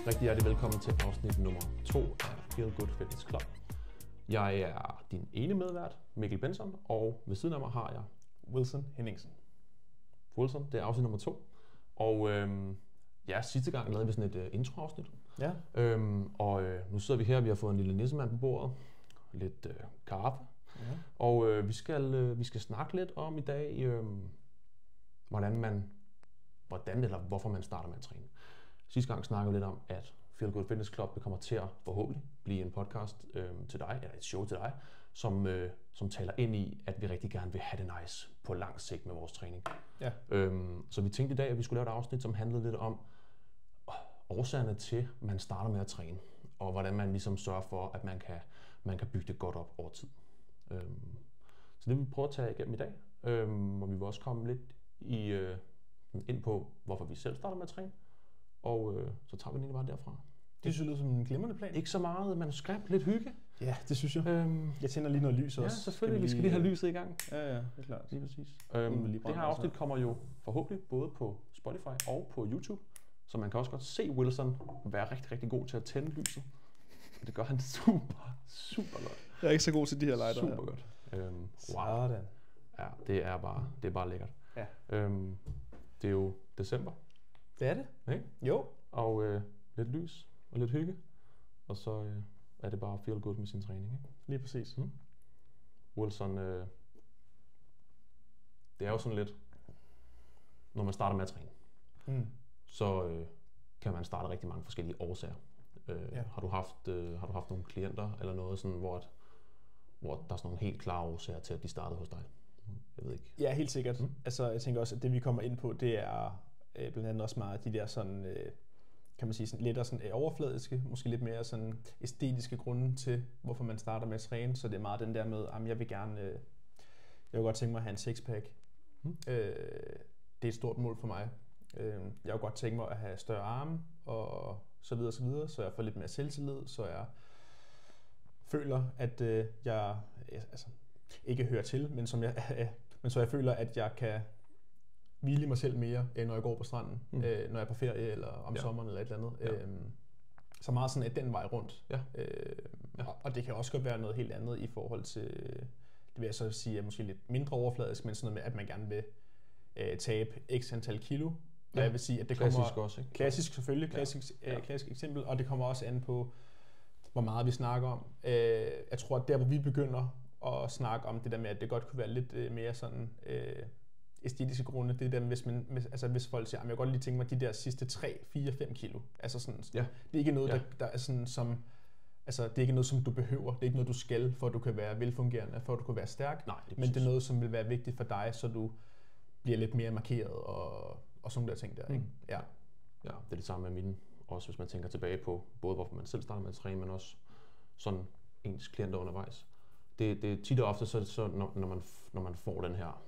Rigtig hjertelig velkommen til afsnit nummer 2 af Feel Good Fitness Club. Jeg er din ene medvært, Mikkel Benson, og ved siden af mig har jeg Wilson Henningsen. Wilson. Det er afsnit nummer 2. Og sidste gang lavede vi sådan et introafsnit. Ja. Nu sidder vi her, vi har fået en lille nissemand på bordet, lidt kaffe. Ja. Og vi skal snakke lidt om i dag, hvorfor man starter med at træne. Sidste gang snakkede vi lidt om, at Feel Good Fitness Club kommer til at forhåbentlig blive en podcast til dig, eller et show til dig, som taler ind i, at vi rigtig gerne vil have det nice på lang sigt med vores træning. Ja. Så vi tænkte i dag, at vi skulle lave et afsnit, som handlede lidt om årsagerne til, at man starter med at træne, og hvordan man ligesom sørger for, at man kan bygge det godt op over tid. Så det vil vi prøve at tage igennem i dag, og vi vil også komme lidt ind på, hvorfor vi selv starter med at træne. Og så tager vi den egentlig bare derfra. Det synes jeg lyder som en glimrende plan. Ikke så meget manuskript, lidt hygge. Ja, det synes jeg. Jeg tænder lige noget lys også. Ja, selvfølgelig. Vi skal lige have lyset i gang. Ja, det er klart. Lige præcis. Det her afsnit kommer jo forhåbentlig både på Spotify og på YouTube. Så man kan også godt se Wilson være rigtig, rigtig god til at tænde lyset. Det gør han super, super godt. Jeg er ikke så god til de her lighter. Super godt. Wow. Sådan. Ja, det er bare lækkert. Ja. Det er jo december. Det er det. Ikke? Jo. Og lidt lys og lidt hygge. Og så er det bare feel good med sin træning. Ikke? Lige præcis. Wilson, det er jo sådan lidt, når man starter med at træne, så kan man starte rigtig mange forskellige årsager. Har du haft nogle klienter eller noget, sådan, hvor der er sådan nogle helt klare årsager til, at de startede hos dig? Jeg ved ikke. Ja, helt sikkert. Altså, jeg tænker også, at det vi kommer ind på, det er blandt andet også meget de der sådan, kan man sige, sådan lidt sådan overfladiske, måske lidt mere sådan æstetiske grunde til, hvorfor man starter med at træne. Så det er meget den der med, at jeg vil godt tænke mig at have en sixpack. Det er et stort mål for mig. Jeg vil godt tænke mig at have større arme, og så videre, så jeg får lidt mere selvtillid, så jeg føler, at jeg ikke hører til, men så jeg føler, at jeg kan hvile mig selv mere, når jeg går på stranden, når jeg er på ferie, eller om sommeren, eller et eller andet. Ja. Så meget sådan, at den vej rundt. Ja. Og det kan også godt være noget helt andet i forhold til, det vil jeg så sige, er måske lidt mindre overfladisk, men sådan noget med, at man gerne vil tabe x antal kilo. Ja. Jeg vil sige, at det klassisk kommer... også, ikke? Klassisk selvfølgelig, klassisk eksempel, og det kommer også an på, hvor meget vi snakker om. Jeg tror, at der, hvor vi begynder at snakke om det der med, at det godt kunne være lidt mere sådan... æstetiske grunde, det er dem, hvis folk siger, at jeg kan godt lige tænke mig de der sidste 3, 4, 5 kilo. Altså sådan, det er ikke noget, der er sådan som, altså det er ikke noget, som du behøver. Det er ikke noget, du skal, for at du kan være velfungerende, for at du kan være stærk. Nej, men det er noget, som vil være vigtigt for dig, så du bliver lidt mere markeret og sådan der ting der. Ikke? Ja, det er det samme med mine. Også hvis man tænker tilbage på, både hvorfor man selv starter med at træne, men også sådan ens klienter undervejs. Det er tit og ofte, så når man får den her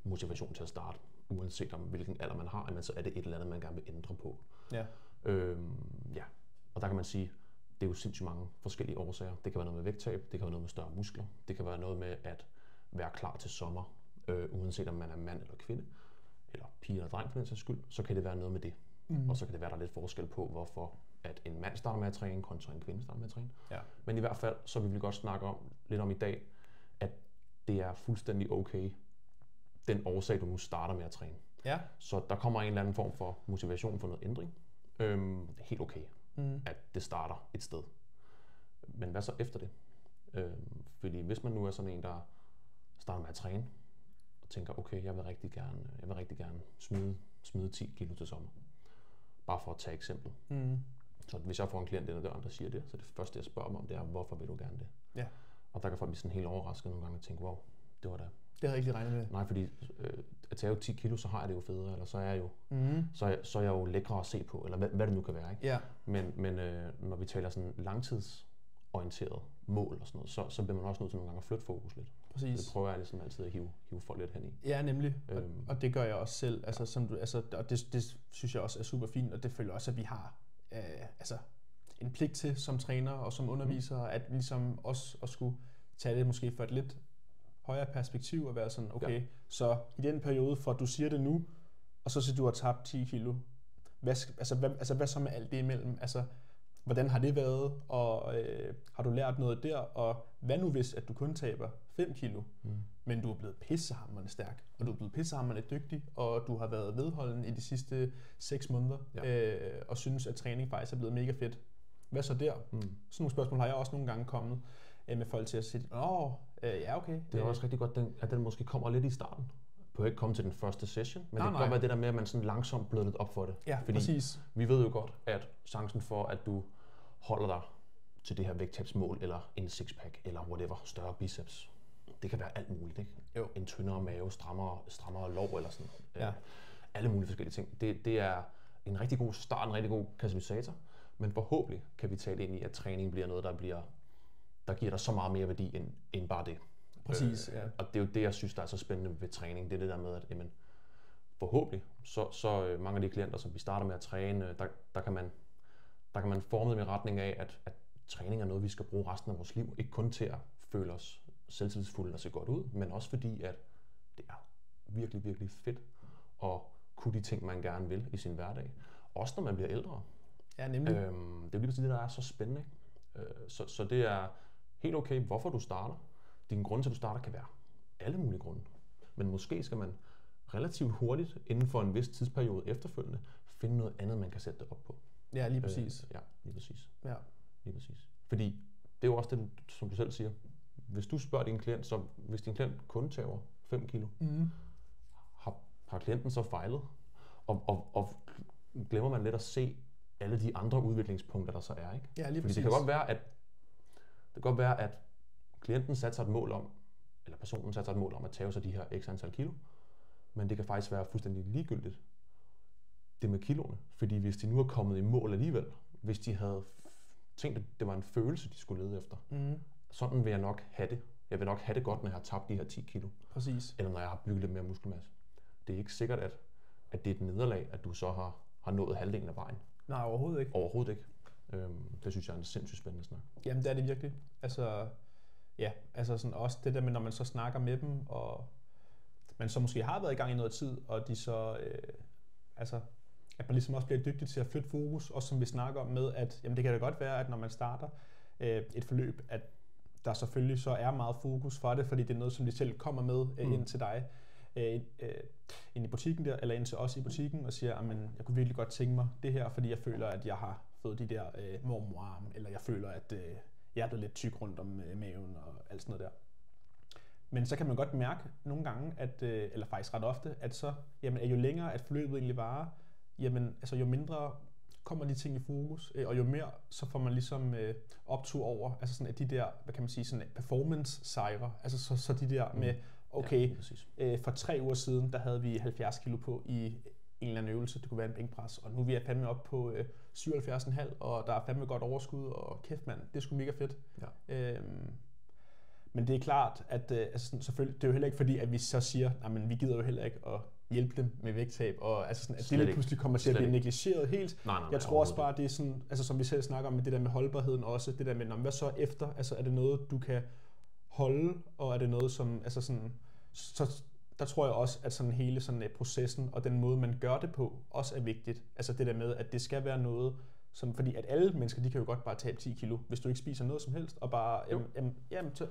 motivation til at starte, uanset om hvilken alder man har, men så er det et eller andet, man gerne vil ændre på. Ja. Og der kan man sige, det er jo sindssygt mange forskellige årsager. Det kan være noget med vægttab, det kan være noget med større muskler, det kan være noget med at være klar til sommer, uanset om man er mand eller kvinde, eller pige eller dreng for den sags skyld, så kan det være noget med det. Og så kan det være, der er lidt forskel på, hvorfor at en mand starter med at træne, kontra en kvinde starter med at træne. Ja. Men i hvert fald, så vil vi godt snakke lidt om i dag, at det er fuldstændig okay, den årsag, du nu starter med at træne. Ja. Så der kommer en eller anden form for motivation for noget ændring. Det er helt okay, at det starter et sted. Men hvad så efter det? Fordi hvis man nu er sådan en, der starter med at træne, og tænker, okay, jeg vil rigtig gerne smide 10 kilo til sommer. Bare for at tage eksempel. Så hvis jeg får en klient ind ad døren, der siger det, så det første, jeg spørger dem om, det er, hvorfor vil du gerne det? Ja. Og der kan folk blive sådan helt overrasket nogle gange og tænke, wow, det var da... Det havde jeg ikke lige regnet med. Nej, fordi at tage 10 kilo, så har jeg det jo federe, eller så er jeg jo lækre at se på, eller hvad det nu kan være. Ikke? Ja. Men når vi taler sådan langtidsorienteret mål og sådan noget, så bliver man også nødt til nogle gange at flytte fokus lidt. Præcis. Det prøver jeg ligesom altid at hive folk lidt hen i. Ja, nemlig. Og det gør jeg også selv. Altså, og det synes jeg også er super fint, og det føler også, at vi har en pligt til som træner og som underviser, at ligesom også at skulle tage det måske for et lidt højere perspektiv og være sådan, okay, så i den periode, fra du siger det nu, og så du har tabt 10 kilo, hvad så med alt det imellem? Altså, hvordan har det været, og har du lært noget der, og hvad nu hvis, at du kun taber 5 kilo, men du er blevet pissehammerende stærk, og du er blevet pissehammerende dygtig, og du har været vedholden i de sidste 6 måneder, og synes, at træning faktisk er blevet mega fedt. Hvad så der? Sådan nogle spørgsmål har jeg også nogle gange kommet med folk til at sige, ja okay. Det er også rigtig godt, at den måske kommer lidt i starten. Du kan ikke komme til den første session, men det kan godt være det der med, at man sådan langsomt bløder lidt op for det. Ja, fordi præcis. Vi ved jo godt, at chancen for, at du holder dig til det her vægttabsmål, eller en sixpack, eller whatever, større biceps, det kan være alt muligt, ikke? Jo. En tyndere mave, strammere lår, eller sådan. Ja. Alle mulige forskellige ting. Det er en rigtig god start, en rigtig god katalysator, men forhåbentlig kan vi tale ind i, at træning bliver noget, der giver dig så meget mere værdi, end bare det. Præcis, ja. Og det er jo det, jeg synes, der er så spændende ved træning. Det er det der med, at jamen, forhåbentlig, så mange af de klienter, som vi starter med at træne, der kan man forme dem i retning af, at træning er noget, vi skal bruge resten af vores liv. Ikke kun til at føle os selvtillidsfulde og se godt ud, men også fordi, at det er virkelig, virkelig fedt at kunne de ting, man gerne vil i sin hverdag. Også når man bliver ældre. Ja, nemlig. Det er lige præcis det, der er så spændende. Ikke? Så det er helt okay, hvorfor du starter. Din grund til, at du starter, kan være alle mulige grunde. Men måske skal man relativt hurtigt, inden for en vis tidsperiode efterfølgende, finde noget andet, man kan sætte det op på. Ja, lige præcis. Ja, lige præcis. Ja. Lige præcis. Fordi det er jo også det, som du selv siger. Hvis du spørger din klient, så hvis din klient kun tager 5 kilo, har klienten så fejlet? Og glemmer man lidt at se alle de andre udviklingspunkter, der så er, ikke? Ja, lige Fordi præcis. det kan godt være, at klienten satte sig et mål om, eller personen satte sig et mål om at tage sig de her x antal kilo, men det kan faktisk være fuldstændig ligegyldigt, det med kiloene. Fordi hvis de nu er kommet i mål alligevel, hvis de havde tænkt, at det var en følelse, de skulle lede efter, sådan vil jeg nok have det. Jeg vil nok have det godt, når jeg har tabt de her 10 kilo. Præcis. Eller når jeg har bygget lidt mere muskelmasse. Det er ikke sikkert, at det er et nederlag, at du så har nået halvdelen af vejen. Nej, overhovedet ikke. Overhovedet ikke. Det synes jeg er en sindssygt spændende snak. Jamen, det er det virkelig. Altså, ja, altså sådan også det der med, når man så snakker med dem, og man så måske har været i gang i noget tid, og de så, at man ligesom også bliver dygtig til at flytte fokus, også som vi snakker om med, at jamen, det kan da godt være, at når man starter et forløb, at der selvfølgelig så er meget fokus for det, fordi det er noget, som de selv kommer med ind til dig, ind i butikken der, eller ind til os i butikken, og siger, at jeg kunne virkelig godt tænke mig det her, fordi jeg føler, at jeg har fået de der mormorarme, eller jeg føler, at jeg er blevet lidt tyk rundt om maven og alt sådan noget der. Men så kan man godt mærke nogle gange, at, eller faktisk ret ofte, at så, jamen, jo længere at forløbet egentlig varer, jamen, altså jo mindre kommer de ting i fokus, og jo mere så får man ligesom optur over, altså sådan at de der, hvad kan man sige, sådan performance-sejre, altså så de der med, okay, for 3 uger siden, der havde vi 70 kilo på i en eller anden øvelse, det kunne være en bænkpres, og nu er vi fandme op på 77,5, og der er fandme godt overskud, og kæft mand, det er sgu mega fedt. Ja. Men det er klart, at altså selvfølgelig, det er jo heller ikke fordi, at vi så siger, men vi gider jo heller ikke at hjælpe dem med vægttab, og altså sådan, at det lige pludselig kommer til at blive negligeret helt. Nej, jeg tror også bare, det er sådan, altså som vi selv snakker om med det der med holdbarheden også, det der med, hvad så efter, altså er det noget, du kan holde, og er det noget, som, altså sådan, så der tror jeg også, at sådan hele sådan processen, og den måde, man gør det på, også er vigtigt. Altså det der med, at det skal være noget, som, fordi at alle mennesker, de kan jo godt bare tabe 10 kilo, hvis du ikke spiser noget som helst, og bare,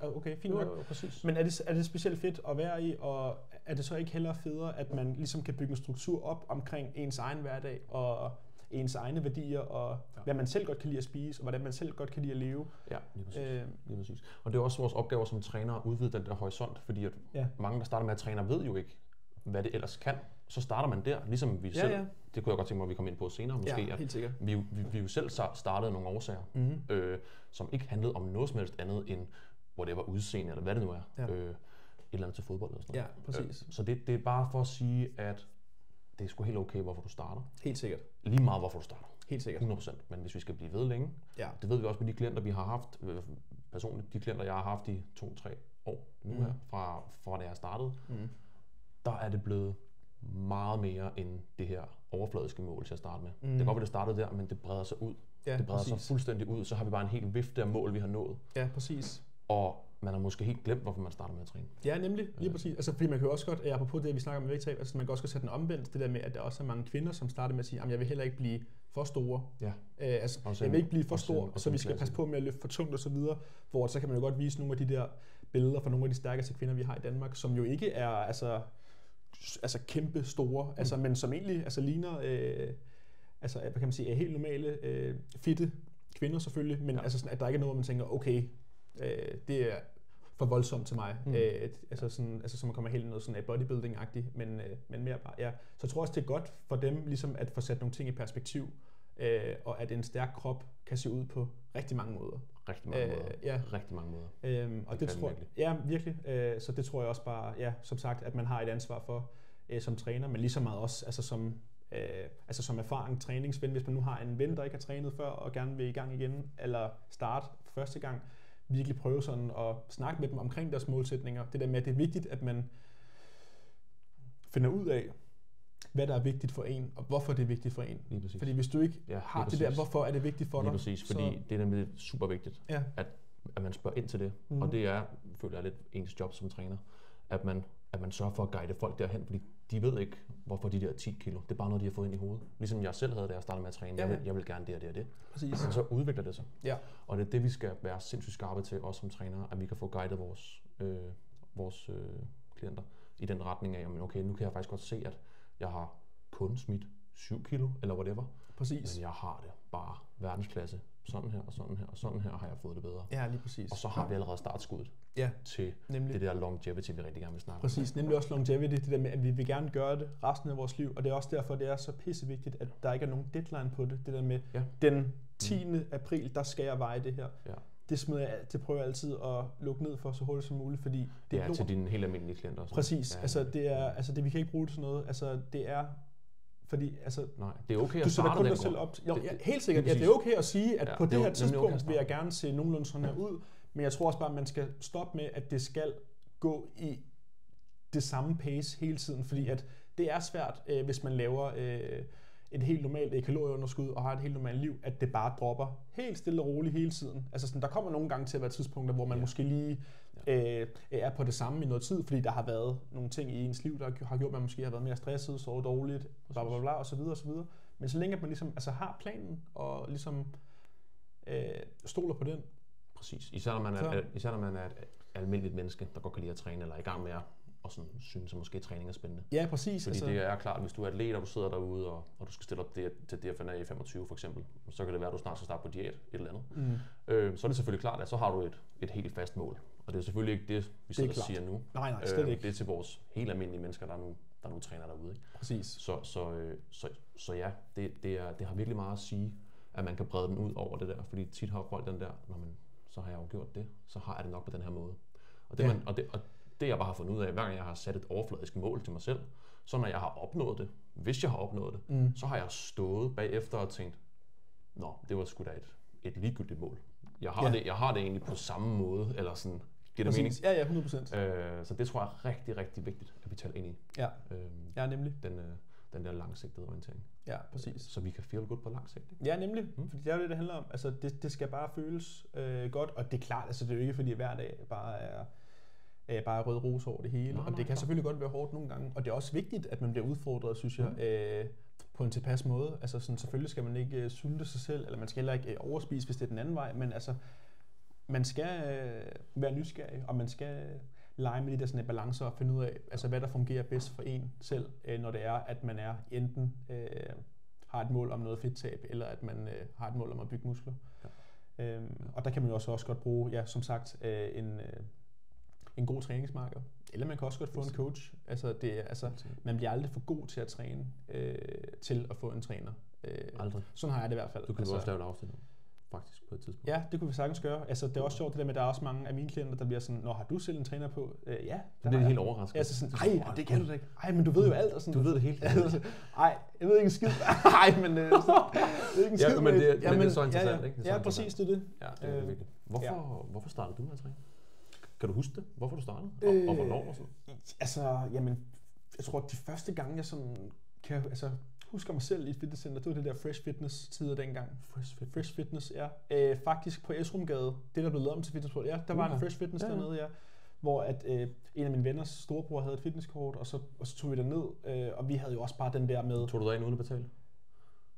okay, fint nok. Men er det specielt fedt at være i, og er det så ikke hellere federe, at man ligesom kan bygge en struktur op omkring ens egen hverdag, og ens egne værdier, og hvad man selv godt kan lide at spise, og hvordan man selv godt kan lide at leve. Ja, lige præcis. Og det er også vores opgave som træner at udvide den der horisont, fordi at mange, der starter med at træne, ved jo ikke, hvad det ellers kan. Så starter man der, ligesom vi selv. Det kunne jeg godt tænke mig, at vi kommer ind på senere. Måske, ja, helt sikkert. Vi jo selv startede nogle årsager, som ikke handlede om noget som helst andet end, hvor det var udseende, eller hvad det nu er. Et eller andet til fodbold eller sådan noget. Ja, præcis. Så det er bare for at sige, at det er sgu helt okay, hvorfor du starter. Helt sikkert. Lige meget, hvorfor du starter. Helt sikkert. 100%. Men hvis vi skal blive ved længe, det ved vi også med de klienter, vi har haft, personligt, de klienter, jeg har haft i 2-3 år nu her, fra da jeg startede, der er det blevet meget mere end det her overfladiske mål til at starte med. Det kan godt være, det startede der, men det breder sig ud. Ja, det breder sig fuldstændig ud, så har vi bare en hel vifte af mål, vi har nået. Ja, præcis. og man har måske helt glemt, hvorfor man starter med at træne. Ja, nemlig. Lige præcis. Altså, fordi man kan jo også godt, apropos det, vi snakker om vægttab, altså man kan også godt sætte den omvendt, det der med, at der også er mange kvinder, som starter med at sige, at jeg vil heller ikke blive for store. Ja. Jeg vil ikke blive for stor, så vi skal passe på med at løfte for tungt og så videre. Hvor så kan man jo godt vise nogle af de der billeder fra nogle af de stærkeste kvinder, vi har i Danmark, som jo ikke er altså kæmpe store, altså, men som egentlig ligner, hvad kan man sige, er helt normale, fitte kvinder selvfølgelig, men altså sådan, at der ikke er noget, hvor man tænker, okay, det er for voldsomt til mig. Så man kommer helt noget sådan bodybuilding-agtigt, men mere bare, ja. Så jeg tror også, det er godt for dem ligesom at få sat nogle ting i perspektiv, og at en stærk krop kan se ud på rigtig mange måder. Rigtig mange måder. Ja. Rigtig mange måder. Og det tror jeg, ja, virkelig. Så det tror jeg også bare, ja, som sagt, at man har et ansvar for som træner, men lige så meget også som erfaring, træningsven. Hvis man nu har en ven, der ikke har trænet før, og gerne vil i gang igen, eller starte for første gang, virkelig prøve sådan at snakke med dem omkring deres målsætninger. Det der med, at det er vigtigt, at man finder ud af, hvad der er vigtigt for en, og hvorfor det er vigtigt for en. Fordi hvis du ikke har det der, hvorfor er det vigtigt for dig? Lige præcis, fordi det er nemlig super vigtigt, at man spørger ind til det. Og det er, føler jeg, lidt ens job som træner, at man sørger for at guide folk derhen, fordi de ved ikke, hvorfor de der 10 kilo. Det er bare noget, de har fået ind i hovedet. Ligesom jeg selv havde, da jeg startede med at træne. Jeg vil gerne det og det og det. Præcis. Og så udvikler det sig. Ja. Og det er det, vi skal være sindssygt skarpe til, også som trænere, at vi kan få guidet vores klienter i den retning af, okay, nu kan jeg faktisk godt se, at jeg har kun smidt 7 kilo, eller whatever. Præcis. Men jeg har det bare verdensklasse. Sådan her, og sådan her, og sådan her har jeg fået det bedre. Ja, lige præcis. Og så har vi allerede startskuddet til det der longevity, vi rigtig gerne vil snakke om. Præcis, nemlig også longevity, det der med, at vi vil gerne gøre det resten af vores liv, og det er også derfor, det er så pissevigtigt, at der ikke er nogen deadline på det. Det der med, den 10. april, der skal jeg veje det her. Ja. Det prøver jeg altid at lukke ned for så hurtigt som muligt, fordi det er til dine helt almindelige klienter. Præcis, det vi kan ikke bruge det til noget. Altså, det er fordi, nej, det er okay at starte dig selv op. Jo, helt sikkert. Ja, det er okay at sige, at på det her tidspunkt vil jeg gerne se nogenlunde sådan her ud, men jeg tror også bare, at man skal stoppe med, at det skal gå i det samme pace hele tiden, fordi at det er svært, hvis man laver et helt normalt kalorieunderskud og har et helt normalt liv, at det bare dropper helt stille og roligt hele tiden. Altså sådan, der kommer nogle gange til at være tidspunkter, hvor man måske lige er på det samme i noget tid, fordi der har været nogle ting i ens liv, der har gjort, at man måske har været mere stresset, sovet dårligt, bla bla bla, og så videre, og så videre. Men så længe at man ligesom har planen, og ligesom stoler på den. Præcis. Især når man er et almindeligt menneske, der godt kan lide at træne, eller er i gang med og sådan synes, at måske træning er spændende. Ja, præcis. Fordi det er klart, hvis du er atlet, og du sidder derude, og du skal stille op til DFNA i 25 for eksempel, så kan det være, at du snart skal starte på diæt, et eller andet. Så er det selvfølgelig klart, at så har du et helt fast mål. Og det er selvfølgelig ikke det, vi sidder og siger nu. Nej, slet ikke. Det er til vores helt almindelige mennesker, der nu træner derude. Ikke? Præcis. Så ja, det har virkelig meget at sige, at man kan brede den ud over det der, fordi tit har folk den der, så har jeg jo gjort det, så har jeg det nok på den her måde. Og det jeg bare har fundet ud af, hver gang jeg har sat et overfladisk mål til mig selv, så når jeg har opnået det, hvis jeg har opnået det, så har jeg stået bagefter og tænkt, det var sgu da et ligegyldigt mål. Jeg har det egentlig på samme måde, eller sådan, giver det mening? Ja, 100%. Så det tror jeg er rigtig, rigtig vigtigt, at vi taler ind i. Ja, nemlig. Den der langsigtede orientering. Ja, præcis. Så vi kan feel good på lang sigt. Ja, nemlig. Fordi det er jo det handler om. Altså, det skal bare føles godt, og det er klart, altså det er jo ikke fordi hver dag bare er rød rose over det hele. Og det kan selvfølgelig godt være hårdt nogle gange. Og det er også vigtigt, at man bliver udfordret, synes jeg, på en tilpas måde. Altså sådan, selvfølgelig skal man ikke sulte sig selv, eller man skal heller ikke overspise, hvis det er den anden vej. Men altså, man skal være nysgerrig, og man skal lege med de der sådan balancer og finde ud af, altså, hvad der fungerer bedst for en selv, når det er, at man er enten har et mål om noget fedttab, eller at man har et mål om at bygge muskler. Ja. Og der kan man jo også godt bruge, som sagt, en god træningsmarker. Eller man kan også godt få en coach. Man bliver aldrig for god til at træne, til at få en træner. Aldrig. Sådan har jeg det i hvert fald. Du kan også lave en afstilling, faktisk, på et tidspunkt. Ja, det kunne vi sagtens gøre. Altså, det er også sjovt det der med, at der er også mange af mine klienter, der bliver sådan, har du selv en træner på? Ja. Det bliver helt overrasket. Ja, så sådan, det kan du da ikke. Men du ved jo alt. Og sådan, du ved det hele. Jeg ved ikke en skid. Men det er ikke en skid. Men det er så interessant, ikke? Ja, præcis, det er det. Ja, det er vigtigt. Hvorfor startede du med at træne? Kan du huske det? Hvorfor du startede? Og hvornår og sådan? Jeg tror, at de første gange, jeg sådan kan husker mig selv i et fitnesscenter, det var det der Fresh Fitness-tider dengang. Fresh Fitness, ja. Faktisk på Esrumgade, det der blev lavet om til fitnessport, ja, der var en Fresh Fitness dernede, ja. Hvor at en af mine venners storebror havde et fitnesskort, og så tog vi det ned, og vi havde jo også bare den der med... Tog du dig ind uden at betale?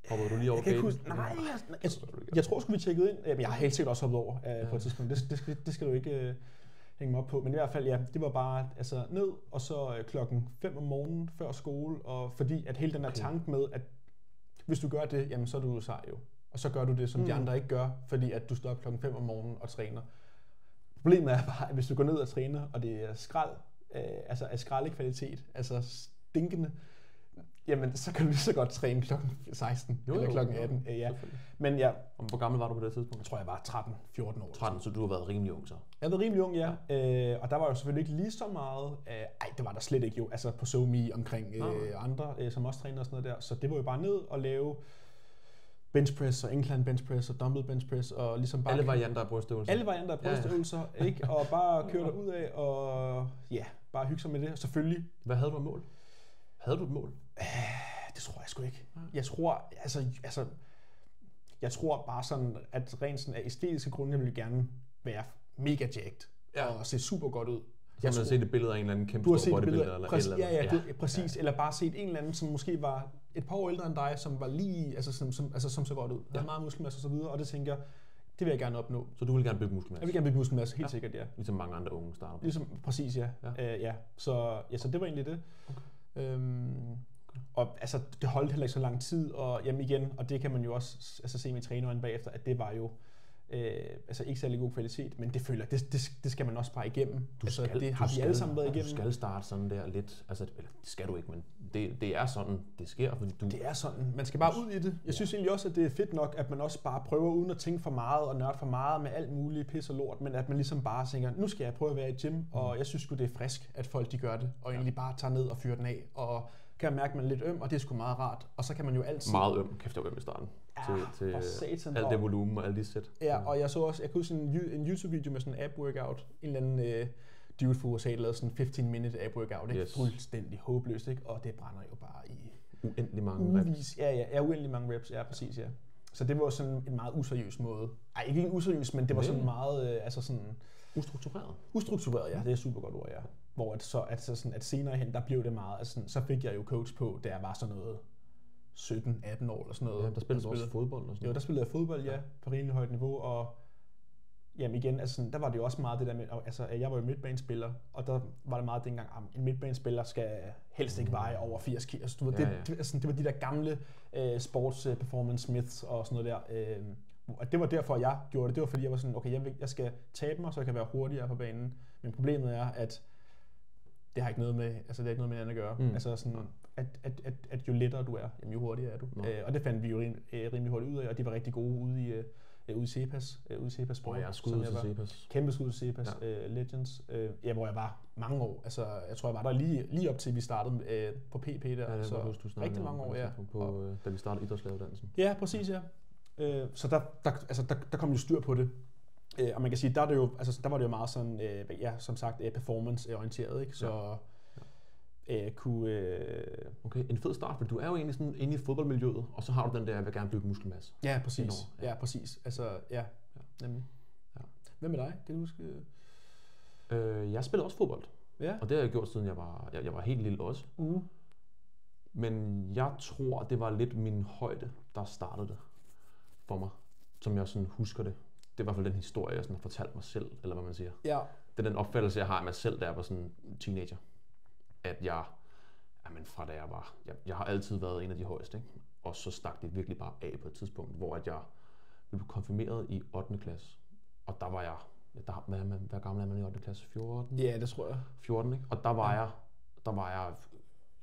Hoppede du lige over gaten? Nej, jeg tror sgu vi tjekkede ind. Jeg har helt sikkert også hoppet over på et tidspunkt. Det skal du ikke hænge mig op på. Men i hvert fald, ja, det var bare altså ned, og så klokken 5 om morgenen før skole, og fordi at hele den der tanke med, at hvis du gør det, jamen så er du sej jo. Og så gør du det, som de andre ikke gør, fordi at du står op klokken 5 om morgenen og træner. Problemet er bare, at hvis du går ned og træner, og det er skrald, altså af skraldekvalitet, altså stinkende, jamen så kan du lige så godt træne klokken 16 eller klokken 18. Ja. Men ja. Hvor gammel var du på det tidspunkt? Jeg tror, jeg var 13-14 år. 13, så du har været rimelig ung så? Jeg har været rimelig ung, ja. Og der var jo selvfølgelig ikke lige så meget, det var der slet ikke jo, altså på SoMe omkring andre, som også træner og sådan noget der. Så det var jo bare ned og lave benchpress og incline benchpress og dumbbell benchpress og ligesom bare... Alle varianter af brystøvelser. Alle varianter af brystøvelser, ikke? Og bare køre derud af og ja, bare hygge sig med det. Selvfølgelig. Hvad havde du af mål? Havde du et mål? Det tror jeg sgu ikke. Jeg tror bare sådan, at rent sådan af æstetiske grunde, jeg ville gerne være mega jacked og se super godt ud. Jeg har set et billede af en eller anden kæmpe stor bodybuilder eller et eller andet. Præcis. Eller bare set en eller anden, som måske var et par år ældre end dig, som var lige, som så godt ud. Der havde meget muskelmasse og så videre, og det tænker jeg, det vil jeg gerne opnå. Så du vil gerne bygge muskelmasse? Jeg vil gerne bygge muskelmasse, helt sikkert, ja. Ligesom mange andre unge starter. Præcis, ja. Så det var egentlig det. Okay. Og altså, det holdt heller ikke så lang tid, og jamen igen, og det kan man jo også se med træneren bagefter, at det var jo ikke særlig god kvalitet, men det føler det skal man også bare igennem. Det har vi alle sammen været igennem. Du skal starte sådan der lidt, altså det skal du ikke, men det er sådan, det sker, fordi du... Det er sådan, man skal bare ud i det. Jeg synes egentlig også, at det er fedt nok, at man også bare prøver uden at tænke for meget og nørde for meget med alt muligt pis og lort, men at man ligesom bare tænker, nu skal jeg prøve at være i gym, og jeg synes sgu det er frisk, at folk de gør det, og egentlig bare tager ned og fyrer den af, og kan mærke, at man er lidt øm, og det er sgu meget rart. Og så kan man jo altid... Meget øm, kæft jeg var øm i starten. Til alt det volumen og alle de sæt. Ja, og jeg så også, jeg kunne sådan en YouTube-video med sådan en ab-workout. En eller anden dude fra USA, der lavede sådan en 15-minute ab-workout. Ikke? Yes. Fuldstændig håbløst, ikke? Og det brænder jo bare i... Uendelig mange reps. Ja, uendelig mange reps. Ja, præcis, ja. Så det var sådan en meget useriøs måde. Ej, ikke en useriøs, men det var sådan meget, Ustruktureret. Ustruktureret, ja. Det er et super godt ord, ja. Hvor at senere hen, der blev det meget, altså, så fik jeg jo coach på, da jeg var sådan noget 17-18 år eller sådan noget. Ja, der spillede du også fodbold og sådan noget. Jo, der spillede jeg fodbold, ja, på rimelig højt niveau, og jamen igen, altså, der var det jo også meget det der med, altså, jeg var jo midtbanespiller, og der var det meget dengang, at en midtbanespiller skal helst ikke veje over 80 kg. Altså, det var de der gamle sports performance myths og sådan noget der. Og det var derfor, jeg gjorde det. Det var fordi, jeg var sådan, okay, jeg skal tabe mig, så jeg kan være hurtigere på banen. Men problemet er, at det har ikke noget med, altså det har ikke noget med andet at gøre. Altså sådan, at jo lettere du er, jo hurtigere er du. Og det fandt vi jo rimelig hurtigt ud af, og de var rigtig gode ude i CEPAS. Ude i CEPAS Sport. Jeg skud til CEPAS. Kæmpe skud til CEPAS Legends. Hvor jeg var mange år. Altså, jeg tror, jeg var der lige op til, vi startede på PP der. Ja, det så huske, rigtig mange år, ja. Da vi startede idrætslæreruddannelsen. Ja, præcis, ja. Så der kom jo styr på det. Og man kan sige, der var det jo meget sådan, som sagt, performance-orienteret, ikke? Så Okay, en fed start, for du er jo egentlig sådan inde i fodboldmiljøet, og så har du den der, jeg vil gerne bygge muskelmasse. Ja, præcis. Ja, præcis. Altså, ja, nemlig. Ja. Hvad med dig? Kan du huske? Jeg spillede også fodbold. Ja. Og det har jeg gjort, siden jeg var helt lille også. Men jeg tror, det var lidt min højde, der startede det for mig, som jeg sådan husker det. Det er i hvert fald den historie, jeg sådan har fortalt mig selv, eller hvad man siger. Ja. Det er den opfattelse, jeg har af mig selv, da jeg var sådan teenager. At fra da jeg var... Jeg har altid været en af de højeste, ikke? Og så stak det virkelig bare af på et tidspunkt, hvor at jeg blev konfirmeret i 8. klasse. Og der var jeg... Hvad gammel er man i 8. klasse? 14? Ja, det tror jeg. 14, ikke? Og der var jeg...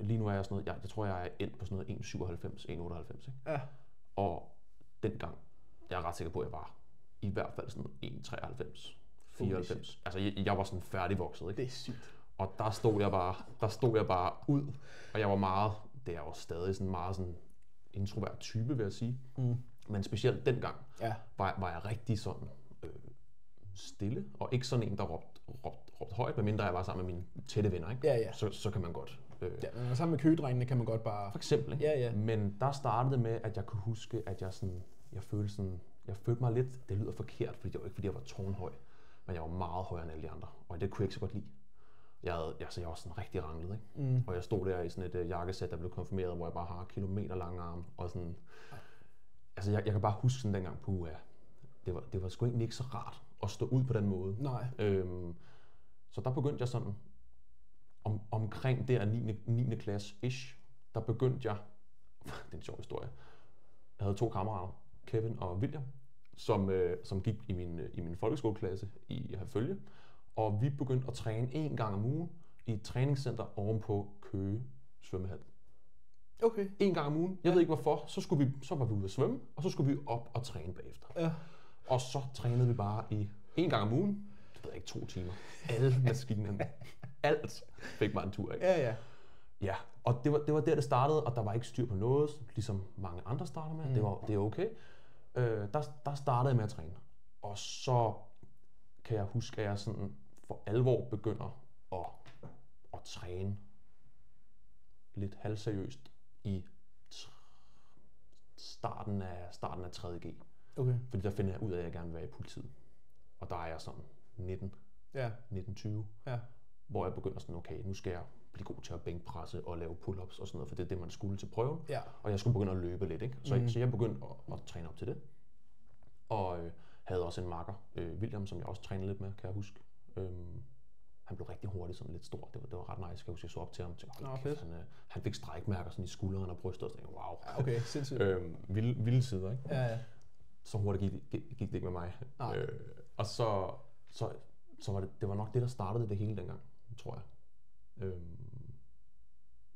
Lige nu er jeg sådan noget... Jeg tror, jeg er endt på sådan noget 1,97, 1,98, ikke? Ja. Og dengang, jeg er ret sikker på, at jeg var i hvert fald sådan 1,93, 94. Altså, jeg var sådan færdigvokset, ikke? Det er sygt. Og der stod jeg bare ud, og jeg var meget, det er jo stadig sådan meget sådan introvert type, vil jeg sige. Men specielt dengang var jeg rigtig sådan stille, og ikke sådan en, der råbt højt, medmindre jeg var sammen med mine tætte venner, ikke? Ja. Så kan man godt. Ja, men sammen med køgedrengene kan man godt bare... For eksempel, ikke? Ja. Men der startede det med, at jeg kunne huske, at jeg følte mig lidt, det lyder forkert, fordi det var ikke fordi jeg var tårnhøj, men jeg var meget højere end alle de andre, og det kunne jeg ikke så godt lide. Jeg var sådan rigtig ranglet, ikke? Og jeg stod der i sådan et jakkesæt, der blev konfirmeret, hvor jeg bare har kilometer lange arme, og sådan... Altså, jeg kan bare huske sådan dengang på UA. Det var sgu egentlig ikke så rart at stå ud på den måde. Nej. Så der begyndte jeg sådan, omkring der 9. klasse-ish, der begyndte jeg, det er en sjov historie, jeg havde 2 kammerater, Kevin og William, som gik i min folkeskoleklasse i Herfølge, og vi begyndte at træne 1 gang om ugen i et træningscenter ovenpå Køge svømmehal. Okay. 1 gang om ugen. Jeg ved ikke hvorfor. Så var vi ude at svømme, og så skulle vi op og træne bagefter. Ja. Og så trænede vi bare i 1 gang om ugen. Det ved jeg ikke, 2 timer. Alle maskinerne. Alt fik mig en tur, ikke? Ja. Ja, og det var der, det startede, og der var ikke styr på noget, ligesom mange andre starter med. Det er okay. Der startede jeg med at træne. Og så kan jeg huske, at jeg sådan for alvor begynder at træne lidt halvseriøst i starten af 3.G. Okay. Fordi der finder jeg ud af, at jeg gerne vil være i politiet. Og der er jeg sådan 19-20. Ja. Hvor jeg begynder sådan, okay, nu skal jeg blive god til at bænkpresse og lave pull-ups og sådan noget, for det er det, man skulle til prøven. Ja. Og jeg skulle begynde at løbe lidt, ikke? Så jeg begyndte at træne op til det. Og havde også en makker, William, som jeg også trænede lidt med, kan jeg huske. Han blev rigtig hurtigt sådan lidt stor. Det var ret nice. Jeg huske, jeg så op til ham. Han fik strækmærker sådan i skulderen og brystet, og så tænkte, wow. Okay, sindssygt. Vilde sider, ikke? Ja. Så hurtigt gik det ikke med mig. Og så var det var nok det, der startede det hele dengang, tror jeg.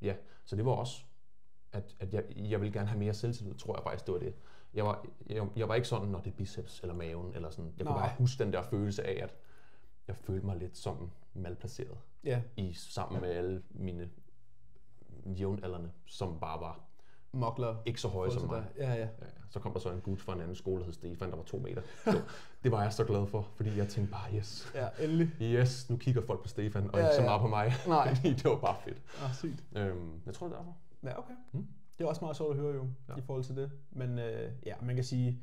Ja, så det var også, at jeg ville gerne have mere selvtillid, tror jeg faktisk, det var det. Jeg var ikke sådan, når det er biceps eller maven, eller sådan. Jeg kunne bare huske den der følelse af, at jeg følte mig lidt som malplaceret. Ja. Sammen med alle mine jævnaldrende, som bare var mokler. Ikke så høje som mig. Ja. Så kom der så en gut fra en anden skole, der hed Stefan, der var 2 meter. Så det var jeg så glad for, fordi jeg tænkte bare, yes. Ja, endelig. Yes, nu kigger folk på Stefan, og ikke så meget på mig. Nej. Fordi det var bare fedt. Sygt. Jeg tror, det er derfor. Ja, okay. Det er også meget sjovt at høre jo, i forhold til det. Men man kan sige,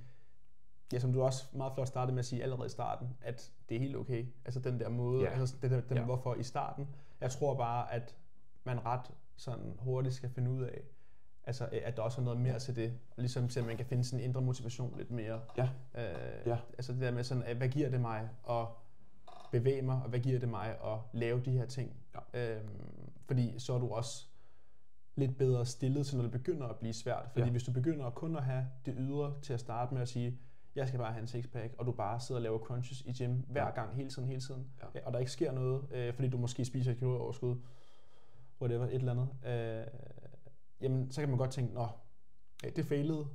som du også meget flot startede med at sige allerede i starten, at det er helt okay. Altså den der måde, altså den hvorfor i starten. Jeg tror bare, at man ret sådan hurtigt skal finde ud af, altså at der også er noget mere til det. Ligesom til at man kan finde sin indre motivation lidt mere. Altså det der med sådan, hvad giver det mig at bevæge mig, og hvad giver det mig at lave de her ting. Fordi så er du også lidt bedre stillet, så når det begynder at blive svært. Fordi hvis du begynder kun at have det ydre til at starte med at sige, jeg skal bare have en sixpack, og du bare sidder og laver crunches i gym hver gang, hele tiden, og der ikke sker noget, fordi du måske spiser et kalorieoverskud, whatever, et eller andet, jamen så kan man godt tænke, det failede.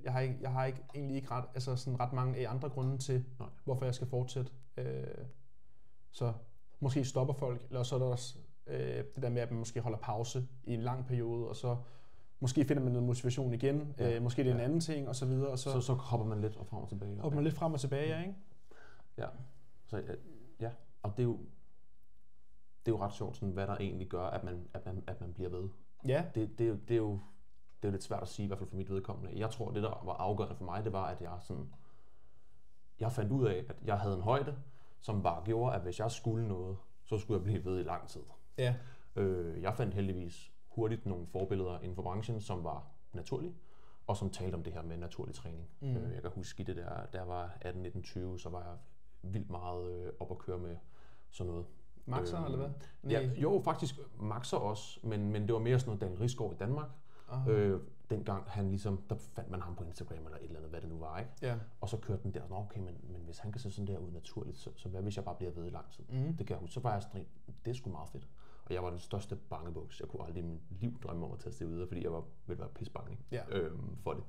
Jeg har egentlig ikke ret mange andre grunde til, hvorfor jeg skal fortsætte. Så måske stopper folk, eller så er der også det der med, at man måske holder pause i en lang periode, og så måske finder man noget motivation igen, måske det er en anden ting, og så videre. Og så hopper man lidt frem og tilbage. Hopper man lidt frem og tilbage, ikke? Ja, så, og det er jo ret sjovt, sådan, hvad der egentlig gør, at man bliver ved. Ja. Det er jo lidt svært at sige, i hvert fald for mit vedkommende. Jeg tror, det der var afgørende for mig, det var, at jeg fandt ud af, at jeg havde en højde, som bare gjorde, at hvis jeg skulle noget, så skulle jeg blive ved i lang tid. Ja. Jeg fandt heldigvis hurtigt nogle forbilleder inden for branchen, som var naturlige, og som talte om det her med naturlig træning. Jeg kan huske i det der jeg var 18-19-20, så var jeg vildt meget op at køre med sådan noget. Maxer, eller hvad? Ja, jo, faktisk Maxer også, men det var mere sådan noget Daniel Rigsgaard i Danmark. Dengang han ligesom, der fandt man ham på Instagram eller et eller andet, hvad det nu var, ikke? Ja. Og så kørte den der, okay, men hvis han kan se sådan der ud naturligt, så hvad hvis jeg bare bliver ved i lang tid? Det kan jeg huske. Så var jeg sådan, det er sgu meget fedt. Og jeg var den største bangebuks. Jeg kunne aldrig i mit liv drømme om at teste det videre, fordi jeg ville være pisbange for det.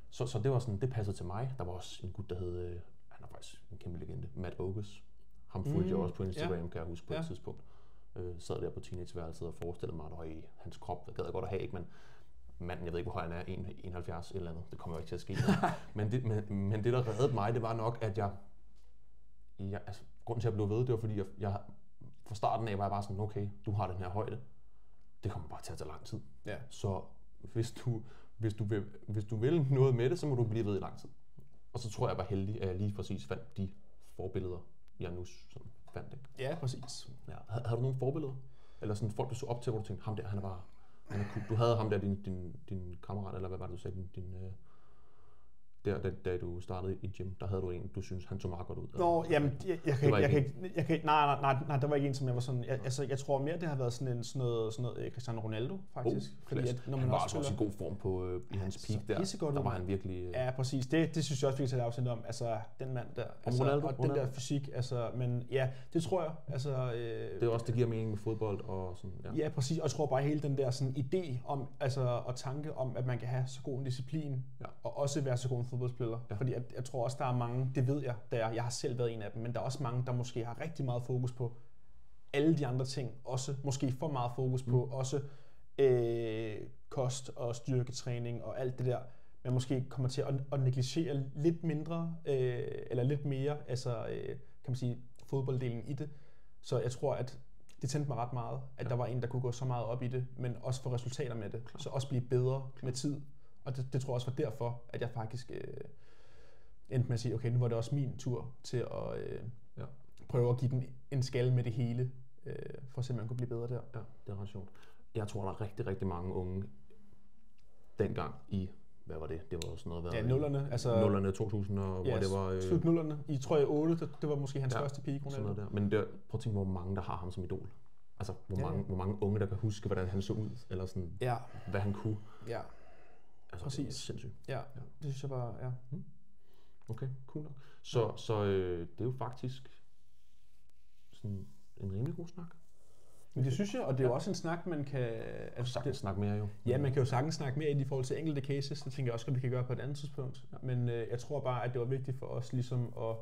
Så det var sådan, det passede til mig. Der var også en gut, der hed, han er faktisk en kæmpe legende, Matt Bogus. Ham fulgte jeg også på Instagram, kan jeg huske på et tidspunkt. Sad der på teenageværelset og forestillede mig, at hans krop, det gad jeg godt at have, ikke? Men manden, jeg ved ikke, hvor høj han er, 71 eller andet, det kommer jo ikke til at ske. men det, der reddede mig, det var nok, at jeg altså, grunden til at jeg blev ved, det var fordi, fra starten af var jeg bare sådan, okay, du har den her højde. Det kommer bare til at tage lang tid. Ja. Så hvis du vil noget med det, så må du blive ved i lang tid. Og så tror jeg bare heldig, at jeg lige præcis fandt de forbilleder, jeg nu sådan fandt. Ikke? Ja, præcis. Ja. Havde du nogle forbilleder? Eller sådan folk, du så op til, hvor du tænkte, ham der, han er cool. Du havde ham der, din kammerat, eller hvad var det, du sagde, da du startede i gym, der havde du en, du synes han tog meget godt ud. Nå, jamen, jeg kan ikke, nej, der var ikke en, som jeg var sådan, jeg tror mere, det har været sådan noget Cristiano Ronaldo, faktisk. Fordi at, når man han var også i god form på, i hans peak der var han virkelig... Ja, præcis, det synes jeg også, vi kan tage afsnit om, altså den mand der, altså, Ronaldo, og den der fysik, altså, men ja, det tror jeg, altså... det er også, det giver mening med fodbold og sådan, ja. Ja, præcis, og jeg tror bare hele den der sådan idé om, altså, og tanke om, at man kan have så god en disciplin, og også være så god en fodboldspiller. Ja. Fordi jeg tror også, der er mange, det ved jeg, jeg har selv været en af dem, men der er også mange, der måske har rigtig meget fokus på alle de andre ting, også måske for meget fokus på, også kost og styrketræning og alt det der, man måske kommer til at negligere lidt mindre, eller lidt mere, altså kan man sige, fodbolddelen i det. Så jeg tror, at det tændte mig ret meget, at der var en, der kunne gå så meget op i det, men også få resultater med det, så også blive bedre med tid. Og det tror jeg også var derfor, at jeg faktisk endte med at sige, okay, nu var det også min tur til at prøve at give den en skalle med det hele, for at se, om man kunne blive bedre der. Ja, det er ret sjovt. Jeg tror, der er rigtig, rigtig mange unge dengang i, hvad var det? Det var sådan noget... Ja, nullerne. Altså, nullerne 2000, og hvor det var... slut nullerne. I tror jeg 8, det var måske hans første peak. Sådan noget der. Men prøv at tænke, hvor mange, der har ham som idol. Altså, hvor mange unge, der kan huske, hvordan han så ud, eller sådan, hvad han kunne. Ja. Altså, præcis. Det er sindssygt. Ja, det synes jeg bare, ja. Okay, cool nok. Så det er jo faktisk sådan en rimelig god snak. Men det synes jeg, og det er jo også en snak, man kan... Altså, sagtens snakke mere jo. Ja, man kan jo sagtens snakke mere i forhold til enkelte cases. Det tænker jeg også, at vi kan gøre på et andet tidspunkt. Ja. Men jeg tror bare, at det var vigtigt for os ligesom at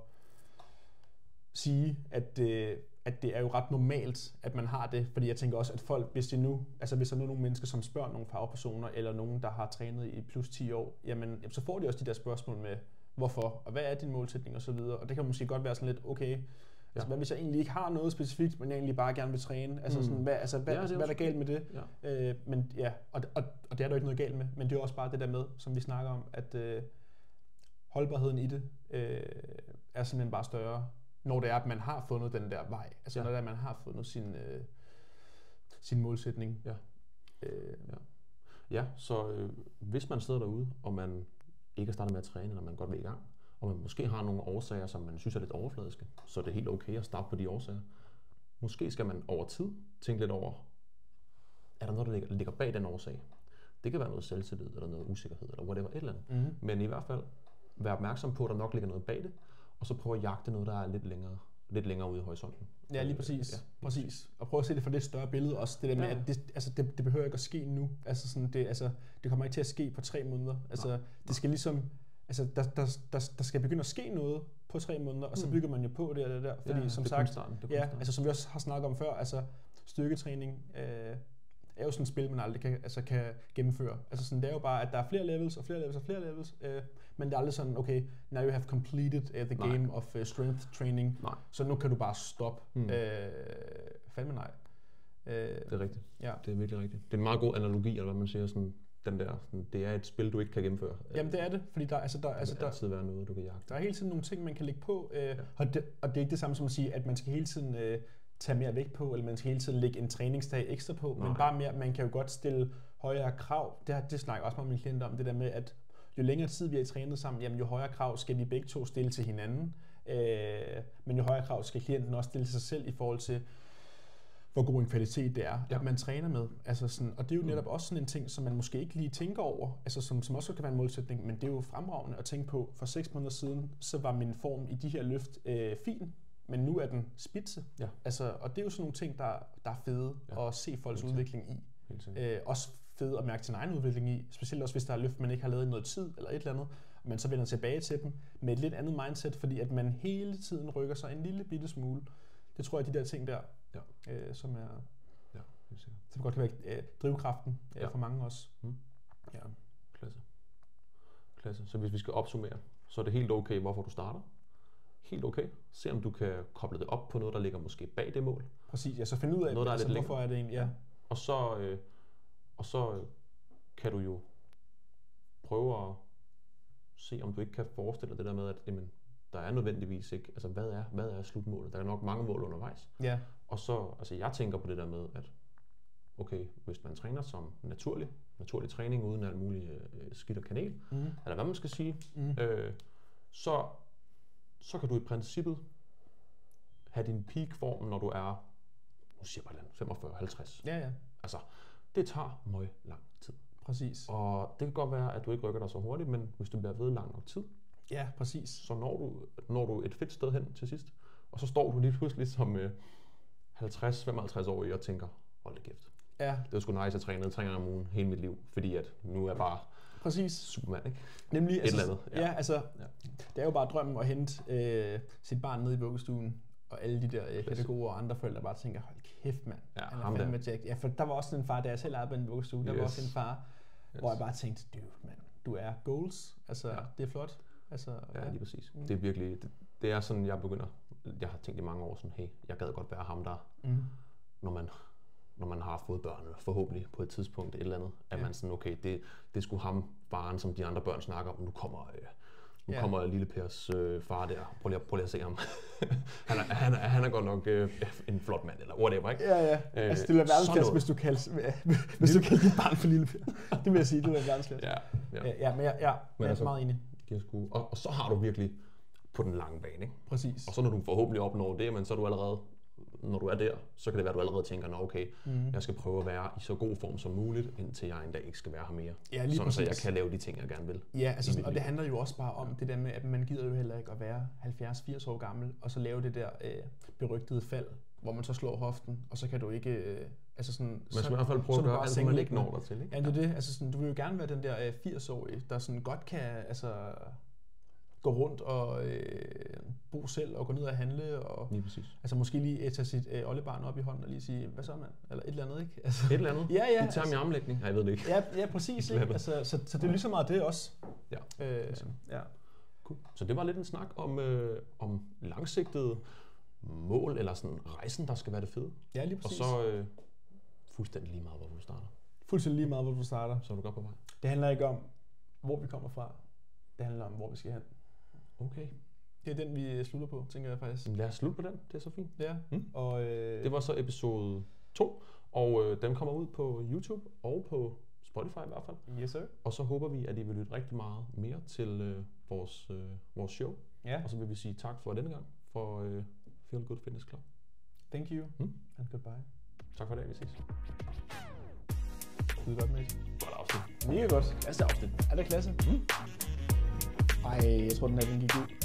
sige, at det er jo ret normalt, at man har det. Fordi jeg tænker også, at folk, hvis der nu er nogle mennesker, som spørger nogle fagpersoner, eller nogen, der har trænet i plus 10 år, jamen så får de også de der spørgsmål med, hvorfor, og hvad er din målsætning, og så videre. Og det kan måske godt være sådan lidt, okay, altså, hvad hvis jeg egentlig ikke har noget specifikt, men jeg egentlig bare gerne vil træne? Altså, sådan, hvad er der galt med det? Ja. Men ja, og det er der ikke noget galt med, men det er også bare det der med, som vi snakker om, at holdbarheden i det er simpelthen bare større, når det er, at man har fundet den der vej. Altså når det er, at man har fundet sin målsætning. Ja, så hvis man sidder derude, og man ikke er startet med at træne, eller man godt vil i gang, og man måske har nogle årsager, som man synes er lidt overfladiske, så er det helt okay at starte på de årsager. Måske skal man over tid tænke lidt over, er der noget, der ligger bag den årsag? Det kan være noget selvtillid, eller noget usikkerhed, eller whatever, et eller andet. Mm-hmm. Men i hvert fald være opmærksom på, at der nok ligger noget bag det, og så prøve at jagte noget, der er lidt længere ude i horisonten. Ja, lige præcis. Præcis. Og prøve at se det fra det større billede også. Det der med, at det behøver ikke at ske nu. Altså sådan, det kommer ikke til at ske på 3 måneder. Altså, det skal ligesom... Altså, der skal begynde at ske noget på 3 måneder, og så bygger man jo på det der. Fordi som sagt, altså som vi også har snakket om før, altså styrketræning er jo sådan et spil, man aldrig kan gennemføre. Altså sådan, det er jo bare, at der er flere levels og flere levels og flere levels, men det er aldrig sådan, okay, now you have completed the game of strength training, så nu kan du bare stoppe. Fandme nej. Det er rigtigt. Ja. Det er virkelig rigtigt. Det er en meget god analogi, eller hvad man siger, sådan, den der, sådan, det er et spil, du ikke kan gennemføre. Jamen det er det, fordi der altid være noget, du kan jagte. Der er hele tiden nogle ting, man kan lægge på, og det er ikke det samme som at sige, at man skal hele tiden tage mere vægt på, eller man skal hele tiden lægge en træningsdag ekstra på, men bare mere, man kan jo godt stille højere krav. Det snakker også med mine klienter om, det der med, at jo længere tid vi har trænet sammen, jamen, jo højere krav skal vi begge to stille til hinanden, men jo højere krav skal klienten også stille til sig selv i forhold til, hvor god en kvalitet det er, at man træner med. Altså sådan, og det er jo netop også sådan en ting, som man måske ikke lige tænker over, altså som også kan være en målsætning, men det er jo fremragende at tænke på. For 6 måneder siden, så var min form i de her løft fin, men nu er den spidse. Ja. Altså, og det er jo sådan nogle ting, der er fede at se folks udvikling i. Også fede at mærke sin egen udvikling i, specielt også hvis der er løft, man ikke har lavet i noget tid eller et eller andet, men så vender tilbage til dem med et lidt andet mindset, fordi at man hele tiden rykker sig en lille bitte smule. Det tror jeg, de der ting der, som er, som godt kan være drivkraften for mange også. Ja. Klasse. Så hvis vi skal opsummere, så er det helt okay, hvorfor du starter. helt okay. Se om du kan koble det op på noget, der ligger måske bag det mål. Præcis, ja, så finde ud af, noget, der er altså, lidt hvorfor er det egentlig, ja. Og så kan du jo prøve at se, om du ikke kan forestille dig det der med, at jamen, der er nødvendigvis ikke, altså hvad er slutmålet? Der er nok mange mål undervejs. Ja. Og så, altså jeg tænker på det der med, at okay, hvis man træner som naturlig træning, uden alt muligt skidt og kanel, eller hvad man skal sige, så kan du i princippet have din peak-form, når du er, nu siger jeg bare 45-50. Ja. Altså, det tager meget lang tid. Præcis. Og det kan godt være, at du ikke rykker dig så hurtigt, men hvis du bliver ved lang nok tid, ja, præcis. Så når du et fedt sted hen til sidst, og så står du lige pludselig som 50-55 år og tænker, hold det kæft. Ja. Det var sgu nice at træne 3 gange om ugen hele mit liv, fordi at nu er jeg bare præcis. Superman, ikke? Nemlig, et eller andet. Ja, altså, det er jo bare drømmen at hente sit barn ned i vuggestuen, og alle de der pædagoger og andre forældre bare tænker, hold kæft mand, han er fandme Jack. Ja, for der var også en far, da jeg selv arbejdede i en vuggestue, der var også en far, hvor jeg bare tænkte, dude, mand, du er goals, altså det er flot. Altså, ja, lige præcis. Det er virkelig, det er sådan, jeg har tænkt i mange år sådan, hey, jeg gad godt være ham der, når man har fået børn, forhåbentlig på et tidspunkt, et eller andet, at man sådan, okay, det er sgu ham, faren, som de andre børn snakker om, nu kommer lille Pers far der, prøv lige at se ham. han er godt nok en flot mand, eller whatever, ikke? Ja. Altså, det er verdensklasse, hvis du kalder dit barn for lille Per. Det vil jeg sige, det er verdensklasse. Ja, men jeg er meget enig. Og så har du virkelig på den lange bane, ikke? Præcis. Og så når du forhåbentlig opnår det, men så er du allerede, når du er der, så kan det være, at du allerede tænker, nå okay, jeg skal prøve at være i så god form som muligt, indtil jeg en dag ikke skal være her mere. Ja, lige sådan, så jeg kan lave de ting, jeg gerne vil. Ja, altså, og det handler jo også bare om det der med, at man gider jo heller ikke at være 70-80 år gammel, og så lave det der berygtede fald, hvor man så slår hoften, og så kan du ikke... altså sådan, man skal i hvert fald prøve at gøre alt, hvad man ikke når dig til, ikke? Ja, det er det. Altså sådan, du vil jo gerne være den der 80-årige, der sådan godt kan gå rundt og bo selv og gå ned og handle og lige præcis. Altså måske lige tage sit oldebarn op i hånden og lige sige, hvad så mand? Eller et eller andet, ikke? Altså, et eller andet? Ja. I tager min armlægning? Nej, jeg ved det ikke. Ja, præcis. Ikke? Altså, så det er lige så meget det også. Ja. Ja. Cool. Så det var lidt en snak om langsigtede mål, eller sådan rejsen, der skal være det fede. Ja, lige præcis. Og så fuldstændig lige meget, hvor du starter. Fuldstændig lige meget, hvor du starter. Så er du godt på vej. Det handler ikke om, hvor vi kommer fra. Det handler om, hvor vi skal hen. Okay. Det er den, vi slutter på, tænker jeg faktisk. Lad os slutte på den. Det er så fint. Ja. Og, det var så episode 2, og den kommer ud på YouTube og på Spotify i hvert fald. Yes, sir. Og så håber vi, at I vil lytte rigtig meget mere til vores show. Ja. Og så vil vi sige tak for denne gang for Feel Good Fitness Club. Thank you, and goodbye. Tak for det, vi ses. Det er godt, mate. Godt afsnit. Mega godt. Klasse afsnit. Er det klasse? Ej, jeg tror, den her den gik ud.